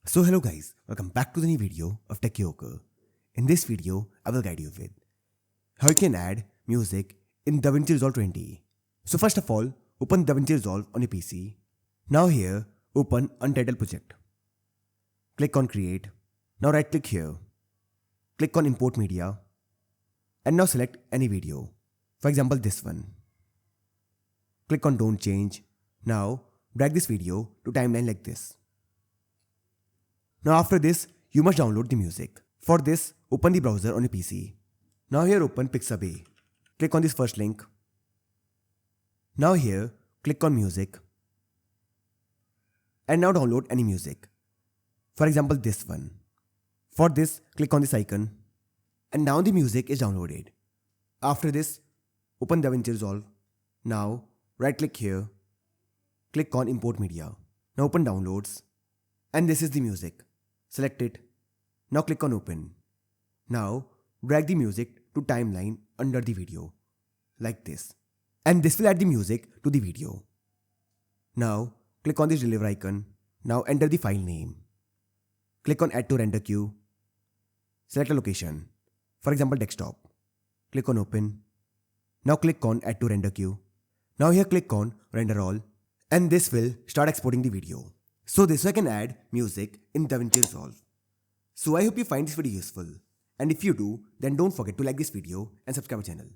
So hello guys, welcome back to the new video of Tech Yoker. In this video, I will guide you with how you can add music in Davinci Resolve 20. So first of all, open Davinci Resolve on your PC. Now here, open Untitled Project. Click on Create. Now right click here. Click on Import Media. And now select any video. For example, this one. Click on Don't Change. Now drag this video to timeline like this. Now after this, you must download the music. For this, open the browser on your PC. Now here open Pixabay. Click on this first link. Now here, click on Music. And now download any music. For example, this one. For this, click on this icon. And now the music is downloaded. After this, open DaVinci Resolve. Now, right click here. Click on Import Media. Now open Downloads. And this is the music. Select it. Now click on Open. Now drag the music to timeline under the video. Like this. And this will add the music to the video. Now click on this deliver icon. Now enter the file name. Click on Add to Render Queue. Select a location. For example, desktop. Click on Open. Now click on Add to Render Queue. Now here click on Render All. And this will start exporting the video. So this way I can add music in DaVinci Resolve. So I hope you find this video useful. And if you do, then don't forget to like this video and subscribe our channel.